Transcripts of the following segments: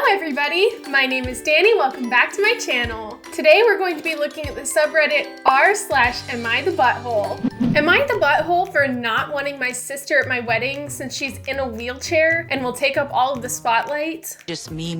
everybody, my name is Dani. Welcome back to my channel. Today we're going to be looking at the subreddit r/AmITheButthole. Am I the butthole for not wanting my sister at my wedding since she's in a wheelchair and will take up all of the spotlight? Just me.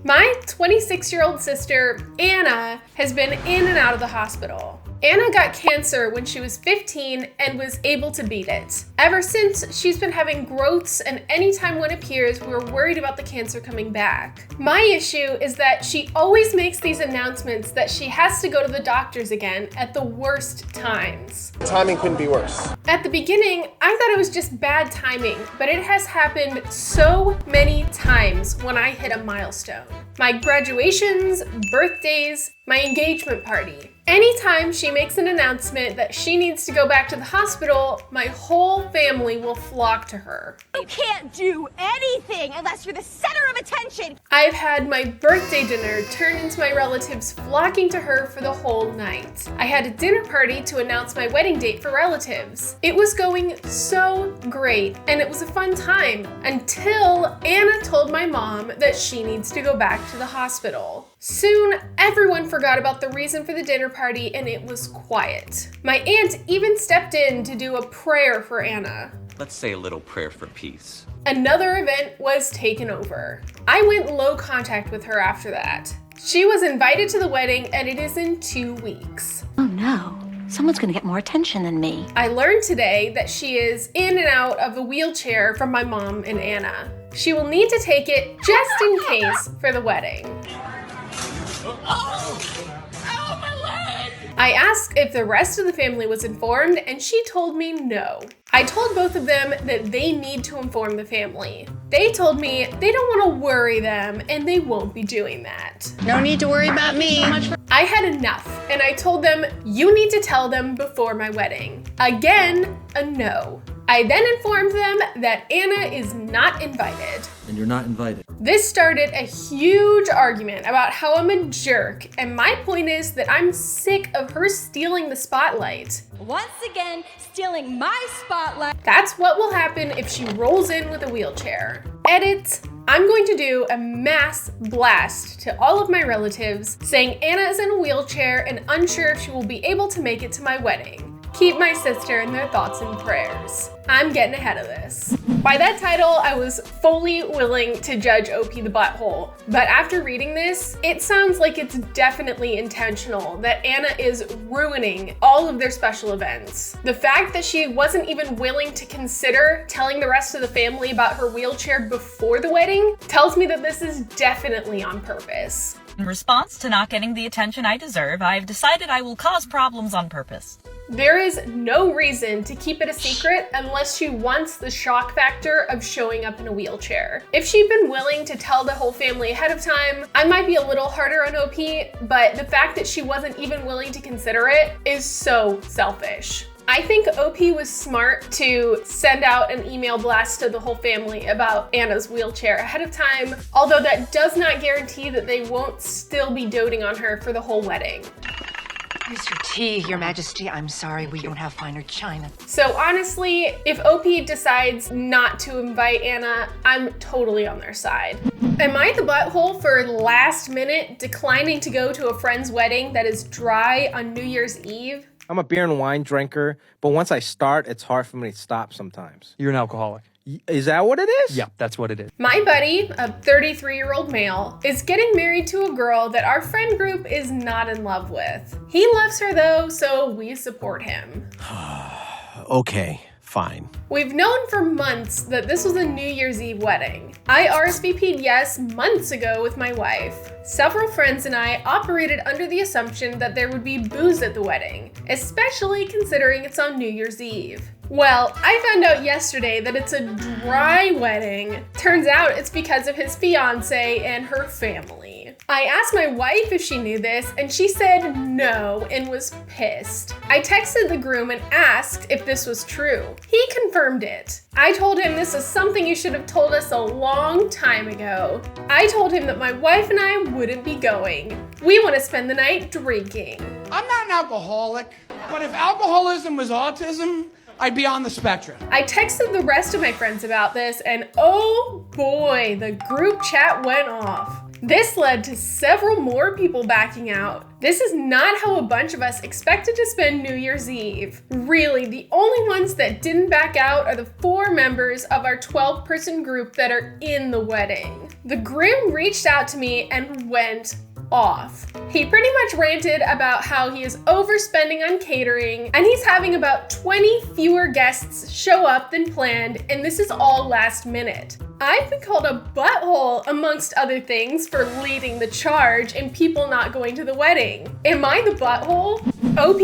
My 26-year-old sister, Anna, has been in and out of the hospital. Anna got cancer when she was 15 and was able to beat it. Ever since, she's been having growths, and anytime one appears, we're worried about the cancer coming back. My issue is that she always makes these announcements that she has to go to the doctors again at the worst times. Timing couldn't be worse. At the beginning, I thought it was just bad timing, but it has happened so many times when I hit a milestone. My graduations, birthdays, my engagement party. Anytime she makes an announcement that she needs to go back to the hospital, my whole family will flock to her. You can't do anything unless you're the center of attention. I've had my birthday dinner turn into my relatives flocking to her for the whole night. I had a dinner party to announce my wedding date for relatives. It was going so great, and it was a fun time until Anna told my mom that she needs to go back to the hospital. Soon, everyone forgot about the reason for the dinner party and it was quiet. My aunt even stepped in to do a prayer for Anna. Let's say a little prayer for peace. Another event was taken over. I went low contact with her after that. She was invited to the wedding and it is in 2 weeks. Oh no, someone's gonna get more attention than me. I learned today that she is in and out of the wheelchair from my mom and Anna. She will need to take it just in case for the wedding. I asked if the rest of the family was informed and she told me no. I told both of them that they need to inform the family. They told me they don't want to worry them and they won't be doing that. No need to worry about me. I had enough and I told them, you need to tell them before my wedding. Again, a no. I then informed them that Anna is not invited. And you're not invited. This started a huge argument about how I'm a jerk, and my point is that I'm sick of her stealing the spotlight. Once again, stealing my spotlight. That's what will happen if she rolls in with a wheelchair. Edit. I'm going to do a mass blast to all of my relatives saying Anna is in a wheelchair and unsure if she will be able to make it to my wedding. Keep my sister in their thoughts and prayers. I'm getting ahead of this. By that title, I was fully willing to judge OP the butthole, but after reading this, it sounds like it's definitely intentional that Anna is ruining all of their special events. The fact that she wasn't even willing to consider telling the rest of the family about her wheelchair before the wedding tells me that this is definitely on purpose. In response to not getting the attention I deserve, I've decided I will cause problems on purpose. There is no reason to keep it a secret unless she wants the shock factor of showing up in a wheelchair. If she'd been willing to tell the whole family ahead of time, I might be a little harder on OP, but the fact that she wasn't even willing to consider it is so selfish. I think OP was smart to send out an email blast to the whole family about Anna's wheelchair ahead of time, although that does not guarantee that they won't still be doting on her for the whole wedding. Here's your tea, Your Majesty. I'm sorry we don't have finer china. So honestly, if OP decides not to invite Anna, I'm totally on their side. Am I the butthole for last minute declining to go to a friend's wedding that is dry on New Year's Eve? I'm a beer and wine drinker, but once I start, it's hard for me to stop sometimes. You're an alcoholic. Is that what it is? Yeah, that's what it is. My buddy, a 33-year-old male, is getting married to a girl that our friend group is not in love with. He loves her though, so we support him. Okay, fine. We've known for months that this was a New Year's Eve wedding. I RSVP'd yes months ago with my wife. Several friends and I operated under the assumption that there would be booze at the wedding, especially considering it's on New Year's Eve. Well, I found out yesterday that it's a dry wedding. Turns out it's because of his fiance and her family. I asked my wife if she knew this, and she said no and was pissed. I texted the groom and asked if this was true. He confirmed it. I told him this is something you should have told us a long time ago. I told him that my wife and I wouldn't be going. We want to spend the night drinking. I'm not an alcoholic, but if alcoholism was autism, I'd be on the spectrum. I texted the rest of my friends about this, and oh boy, the group chat went off. This led to several more people backing out. This is not how a bunch of us expected to spend New Year's Eve. Really, the only ones that didn't back out are the 4 members of our 12-person group that are in the wedding. The groom reached out to me and went off. He pretty much ranted about how he is overspending on catering and he's having about 20 fewer guests show up than planned, and this is all last minute. I've been called a butthole amongst other things for leading the charge and people not going to the wedding. Am I the butthole? OP,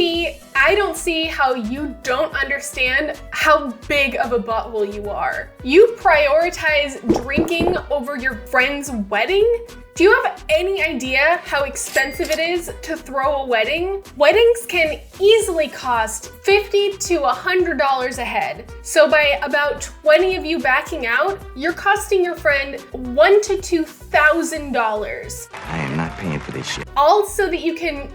I don't see how you don't understand how big of a butthole you are. You prioritize drinking over your friend's wedding? Do you have any idea how expensive it is to throw a wedding? Weddings can easily cost $50 to $100 a head. So by about 20 of you backing out, you're costing your friend $1,000 to $2,000. I am not paying for this shit. All so that you can,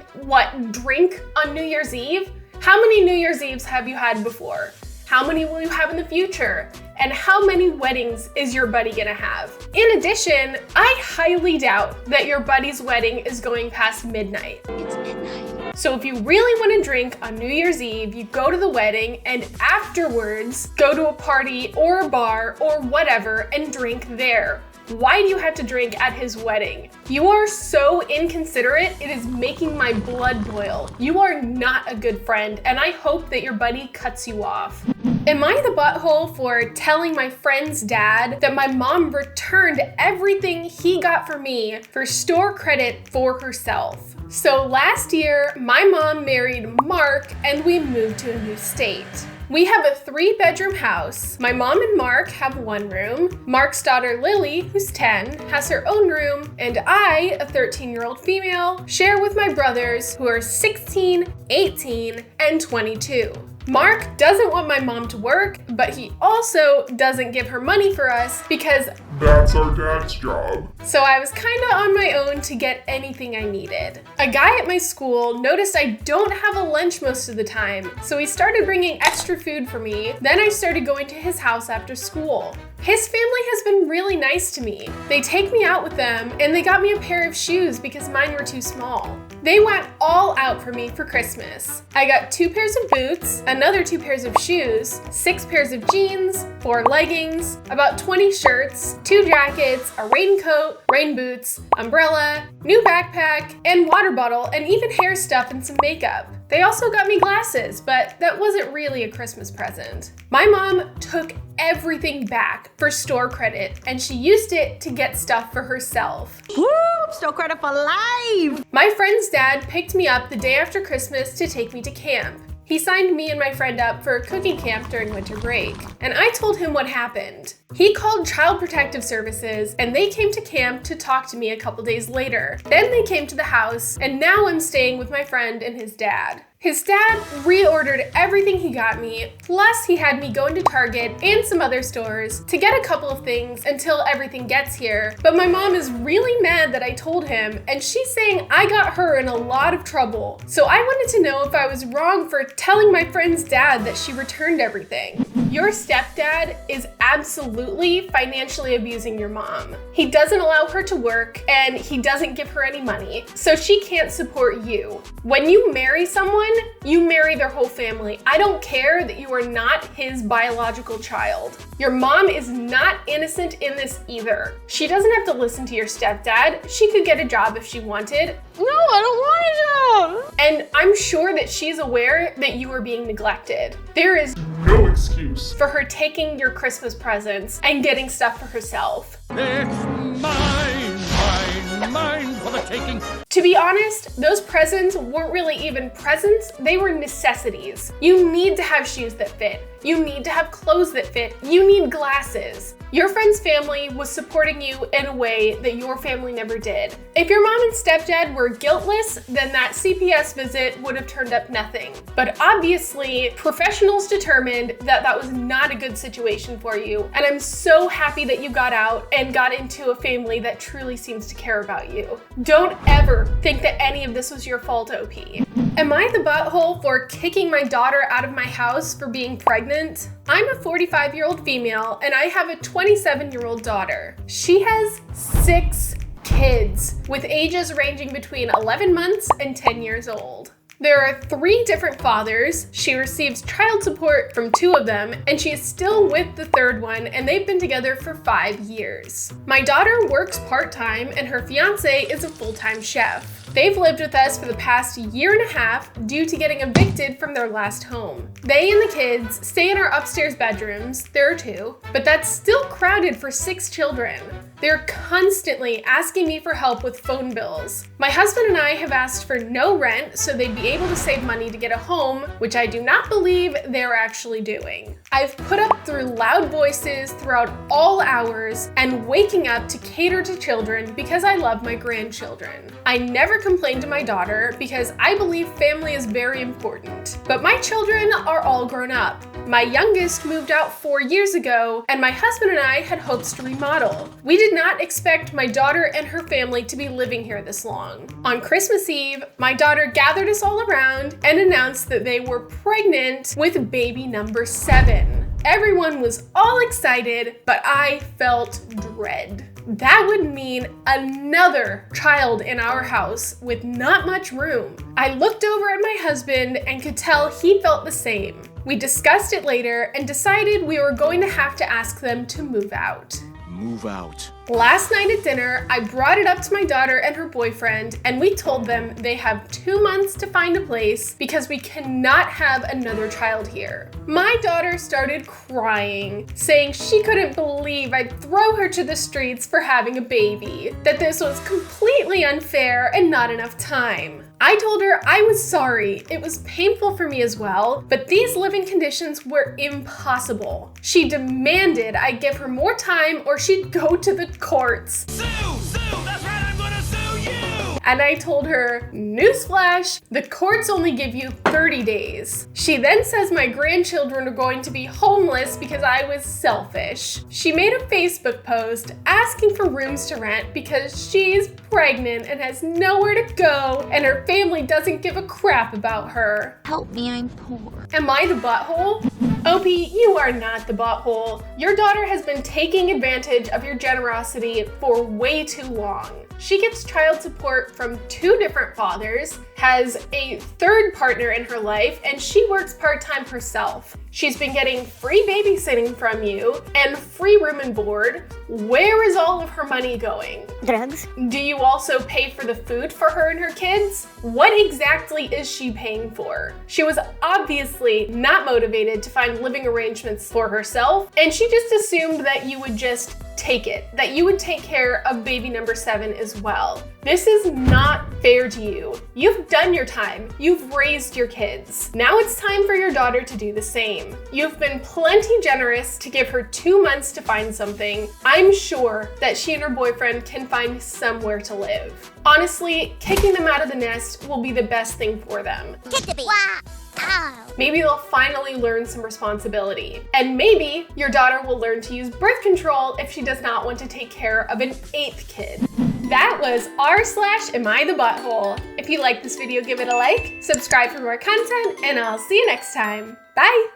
drink on New Year's Eve? How many New Year's Eves have you had before? How many will you have in the future? And how many weddings is your buddy gonna have? In addition, I highly doubt that your buddy's wedding is going past midnight. It's midnight. So if you really wanna drink on New Year's Eve, you go to the wedding and afterwards go to a party or a bar or whatever and drink there. Why do you have to drink at his wedding? You are so inconsiderate, it is making my blood boil. You are not a good friend, and I hope that your buddy cuts you off. Am I the butthole for telling my friend's dad that my mom returned everything he got for me for store credit for herself? So last year, my mom married Mark and we moved to a new state. We have a 3-bedroom house. My mom and Mark have 1 room. Mark's daughter Lily, who's 10, has her own room. And I, a 13-year-old female, share with my brothers who are 16, 18, and 22. Mark doesn't want my mom to work, but he also doesn't give her money for us because that's our dad's job. So I was kinda on my own to get anything I needed. A guy at my school noticed I don't have a lunch most of the time, so he started bringing extra food for me. Then I started going to his house after school. His family has been really nice to me. They take me out with them and they got me a pair of shoes because mine were too small. They went all out for me for Christmas. I got 2 pairs of boots, another 2 pairs of shoes, 6 pairs of jeans, 4 leggings, about 20 shirts, 2 jackets, a raincoat, rain boots, umbrella, new backpack, and water bottle, and even hair stuff and some makeup. They also got me glasses, but that wasn't really a Christmas present. My mom took everything back for store credit, and she used it to get stuff for herself. Woo! Store credit for life! My friend's dad picked me up the day after Christmas to take me to camp. He signed me and my friend up for a cooking camp during winter break, and I told him what happened. He called Child Protective Services, and they came to camp to talk to me a couple days later. Then they came to the house, and now I'm staying with my friend and his dad. His dad reordered everything he got me, plus he had me go into Target and some other stores to get a couple of things until everything gets here. But my mom is really mad that I told him, and she's saying I got her in a lot of trouble. So I wanted to know if I was wrong for telling my friend's dad that she returned everything. Your stepdad is absolutely financially abusing your mom. He doesn't allow her to work and he doesn't give her any money, so she can't support you. When you marry someone, you marry their whole family. I don't care that you are not his biological child. Your mom is not innocent in this either. She doesn't have to listen to your stepdad. She could get a job if she wanted. No, I don't want a job! And I'm sure that she's aware that you are being neglected. There is No excuse. for her taking your Christmas presents and getting stuff for herself. It's mine for the taking. To be honest, those presents weren't really even presents, they were necessities. You need to have shoes that fit. You need to have clothes that fit. You need glasses. Your friend's family was supporting you in a way that your family never did. If your mom and stepdad were guiltless, then that CPS visit would have turned up nothing. But obviously, professionals determined that that was not a good situation for you, and I'm so happy that you got out and got into a family that truly seems to care about you. Don't ever think that any of this was your fault, OP. Am I the butthole for kicking my daughter out of my house for being pregnant? I'm a 45-year-old female and I have a 27-year-old daughter. She has 6 kids, with ages ranging between 11 months and 10 years old. There are 3 different fathers. She receives child support from 2 of them, and she is still with the 3rd one, and they've been together for 5 years. My daughter works part-time, and her fiance is a full-time chef. They've lived with us for the past 1.5 years due to getting evicted from their last home. They and the kids stay in our upstairs bedrooms, there are 2, but that's still crowded for 6 children. They're constantly asking me for help with phone bills. My husband and I have asked for no rent so they'd be able to save money to get a home, which I do not believe they're actually doing. I've put up through loud voices throughout all hours and waking up to cater to children because I love my grandchildren. I never complain to my daughter because I believe family is very important. But my children are all grown up. My youngest moved out 4 years ago, and my husband and I had hopes to remodel. We did not expect my daughter and her family to be living here this long. On Christmas Eve, my daughter gathered us all around and announced that they were pregnant with baby number 7. Everyone was all excited, but I felt dread. That would mean another child in our house with not much room. I looked over at my husband and could tell he felt the same. We discussed it later and decided we were going to have to ask them to move out. Move out. Last night at dinner, I brought it up to my daughter and her boyfriend, and we told them they have 2 months to find a place because we cannot have another child here. My daughter started crying, saying she couldn't believe I'd throw her to the streets for having a baby, that this was completely unfair and not enough time. I told her I was sorry, it was painful for me as well, but these living conditions were impossible. She demanded I give her more time or she'd go to the courts. Sue! That's right, I'm gonna sue you! And I told her, newsflash, the courts only give you 30 days. She then says my grandchildren are going to be homeless because I was selfish. She made a Facebook post asking for rooms to rent because she's pregnant and has nowhere to go, and her family doesn't give a crap about her. Help me, I'm poor. Am I the butthole? Opie, you are not the butthole. Your daughter has been taking advantage of your generosity for way too long. She gets child support from 2 different fathers, has a 3rd partner in her life, and she works part-time herself. She's been getting free babysitting from you and free room and board. Where is all of her money going? Drugs. Do you also pay for the food for her and her kids? What exactly is she paying for? She was obviously not motivated to find living arrangements for herself, and she just assumed that you would just take it, that you would take care of baby number 7 as well. This is not fair to you. You've done your time. You've raised your kids. Now it's time for your daughter to do the same. You've been plenty generous to give her 2 months to find something. I'm sure that she and her boyfriend can find somewhere to live. Honestly, kicking them out of the nest will be the best thing for them. Kick the beat. Wow. Ow. Maybe they'll finally learn some responsibility. And maybe your daughter will learn to use birth control if she does not want to take care of an 8th kid. That was r/AmITheButthole. If you like this video, give it a like, subscribe for more content, and I'll see you next time. Bye!